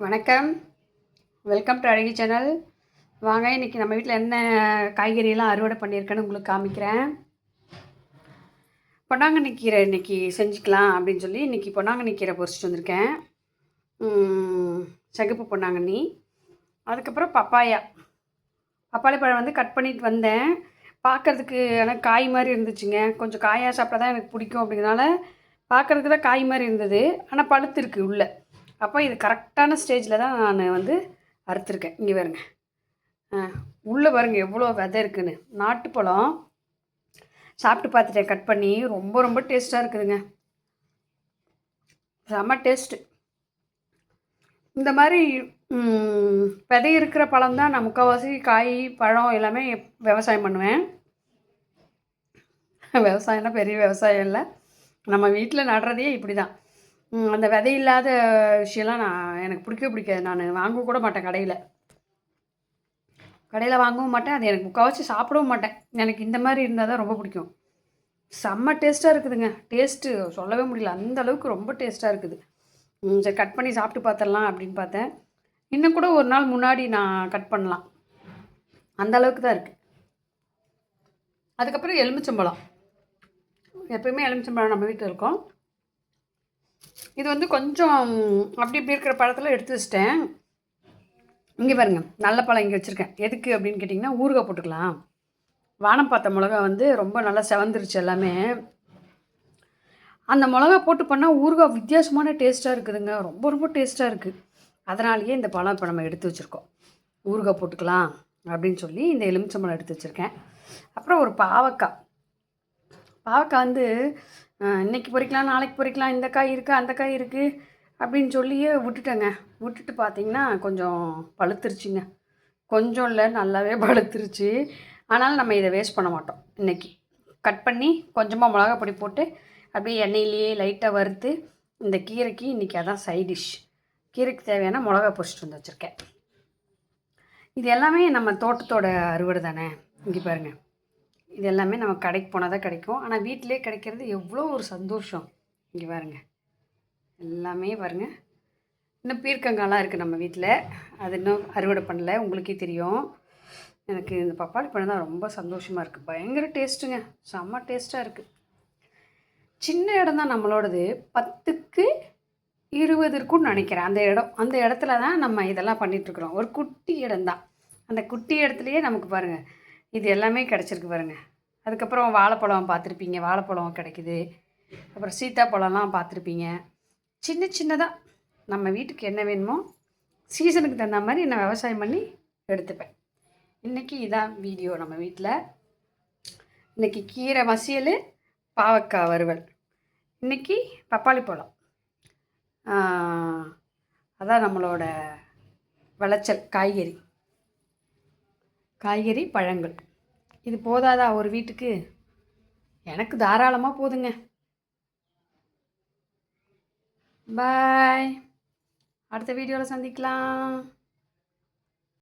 வணக்கம். Welcome to அழகி channel. வாங்க, இன்றைக்கி நம்ம வீட்டில் என்ன காய்கறியெல்லாம் அறுவடை பண்ணியிருக்கேன்னு உங்களுக்கு காமிக்கிறேன். பொன்னாங்கண்ணி கீரை இன்றைக்கி செஞ்சுக்கலாம் அப்படின்னு சொல்லி இன்றைக்கி பொன்னாங்கண்ணி கீரை பொரிச்சிட்டு வந்திருக்கேன். சிகப்பு பொன்னாங்கண்ணி, அதுக்கப்புறம் பப்பாளி பழம் வந்து கட் பண்ணிட்டு வந்தேன். பார்க்குறதுக்கு எனக்கு காய் மாதிரி இருந்துச்சுங்க. கொஞ்சம் காயாக சாப்பிட்டா தான் எனக்கு பிடிக்கும். அப்படிங்கிறனால பார்க்குறதுக்கு தான் காய் மாதிரி இருந்தது, ஆனால் பழுத்து இருக்குது உள்ளே. அப்போ இது கரெக்டான ஸ்டேஜில் தான் நான் வந்து அறுத்துருக்கேன். இங்கே பாருங்க, உள்ளே பாருங்கள் எவ்வளோ விதை இருக்குதுன்னு. நாட்டுப்பழம் சாப்பிட்டு பார்த்துட்டேன் கட் பண்ணி. ரொம்ப ரொம்ப டேஸ்ட்டாக இருக்குதுங்க, செம்ம டேஸ்ட்டு. இந்த மாதிரி விதை இருக்கிற பழம் தான் நான் முக்கால்வாசி காய் பழம் எல்லாமே விவசாயம் பண்ணுவேன். விவசாயம்னா பெரிய விவசாயம் இல்லை, நம்ம வீட்டில் நடுறதே இப்படி தான். அந்த விதை இல்லாத விஷயம்லாம் எனக்கு பிடிக்கவே பிடிக்காது. நான் வாங்க கூட மாட்டேன் கடையில் வாங்கவும் மாட்டேன். அது எனக்கு முக்கால்வாசி சாப்பிடவும் மாட்டேன். எனக்கு இந்த மாதிரி இருந்தால் தான் ரொம்ப பிடிக்கும். செம்ம டேஸ்ட்டாக இருக்குதுங்க. டேஸ்ட்டு சொல்லவே முடியல, அந்த அளவுக்கு ரொம்ப டேஸ்ட்டாக இருக்குது. சரி, கட் பண்ணி சாப்பிட்டு பார்த்துடலாம் அப்படின்னு பார்த்தேன். இன்னும் கூட ஒரு நாள் முன்னாடி நான் கட் பண்ணலாம், அந்த அளவுக்கு தான் இருக்குது. அதுக்கப்புறம் எலுமிச்சம்பழம். எப்பயுமே எலுமிச்சம்பழம் நம்ம வீட்டில் இருக்கும். இது வந்து கொஞ்சம் அப்படி இப்படி இருக்கிற பழத்தில் எடுத்து வச்சிட்டேன். இங்கே பாருங்கள், நல்ல பழம் இங்கே வச்சுருக்கேன். எதுக்கு அப்படின்னு கேட்டிங்கன்னா, ஊறுகாய் போட்டுக்கலாம். வானம் பார்த்த மிளகா வந்து ரொம்ப நல்லா செவந்துருச்சு எல்லாமே. அந்த மிளகா போட்டு பண்ணால் ஊறுகாய் வித்தியாசமான டேஸ்ட்டாக இருக்குதுங்க, ரொம்ப ரொம்ப டேஸ்ட்டாக இருக்குது. அதனாலேயே இந்த பழம் இப்போ நம்ம எடுத்து வச்சுருக்கோம். ஊறுகாய் போட்டுக்கலாம் அப்படின்னு சொல்லி இந்த எலுமிச்சம்பழம் எடுத்து வச்சுருக்கேன். அப்புறம் ஒரு பாவக்காய் வந்து இன்றைக்கி பொறிக்கலாம், நாளைக்கு பொறிக்கலாம், இந்த காய் இருக்குது அந்த காய் இருக்குது அப்படின்னு சொல்லியே விட்டுட்டேங்க. விட்டுட்டு பார்த்திங்கன்னா கொஞ்சம் பழுத்துருச்சுங்க. கொஞ்சம் இல்லை, நல்லாவே பழுத்துருச்சு. ஆனாலும் நம்ம இதை வேஸ்ட் பண்ண மாட்டோம். இன்றைக்கி கட் பண்ணி கொஞ்சமாக மிளகா பொடி போட்டு அப்படியே எண்ணெயிலேயே லைட்டாக வறுத்து இந்த கீரைக்கு இன்றைக்கி அதான் சைட் டிஷ். கீரைக்கு தேவையான மிளகா பொரிச்சிட்டு வந்து வச்சுருக்கேன். இது எல்லாமே நம்ம தோட்டத்தோட அறுவடை தானே. இங்கே பாருங்கள், இது எல்லாமே நம்ம கடைக்கு போனால் தான் கிடைக்கும். ஆனால் வீட்டிலே கிடைக்கிறது எவ்வளோ ஒரு சந்தோஷம். இங்கே பாருங்கள், எல்லாமே பாருங்கள். இன்னும் பீர்க்கங்காலாம் இருக்குது நம்ம வீட்டில், அது இன்னும் அறுவடை பண்ணலை. உங்களுக்கே தெரியும். எனக்கு இந்த பப்பாளி பழம் தான் ரொம்ப சந்தோஷமாக இருக்குது. பயங்கர டேஸ்ட்டுங்க, செம்ம டேஸ்ட்டாக இருக்குது. சின்ன இடம் தான் நம்மளோடது, 10க்கு 20 இருக்குன்னு நினைக்கிறேன் அந்த இடத்துல தான் நம்ம இதெல்லாம் பண்ணிகிட்ருக்குறோம். ஒரு குட்டி இடம்தான். அந்த குட்டி இடத்துலையே நமக்கு பாருங்கள் இது எல்லாமே கிடச்சிருக்கு பாருங்கள். அதுக்கப்புறம் வாழைப்பழம் பார்த்துருப்பீங்க, வாழைப்பழம் கிடைக்குது. அப்புறம் சீத்தாப்பழம்லாம் பார்த்துருப்பீங்க. சின்னதாக நம்ம வீட்டுக்கு என்ன வேணுமோ சீசனுக்கு தகுந்த மாதிரி நான் விவசாயம் பண்ணி எடுத்துப்பேன். இன்றைக்கி இதான் வீடியோ நம்ம வீட்டில். இன்றைக்கி கீரை மசியல், பாவக்காய் வறுவல், இன்றைக்கி பப்பாளி பழம். அதான் நம்மளோட விளைச்சல். காய்கறி பழங்கள் இது போதாதா ஒரு வீட்டுக்கு? எனக்கு தாராளமாக போதுங்க. பாய், அடுத்த வீடியோவில் சந்திக்கலாம்.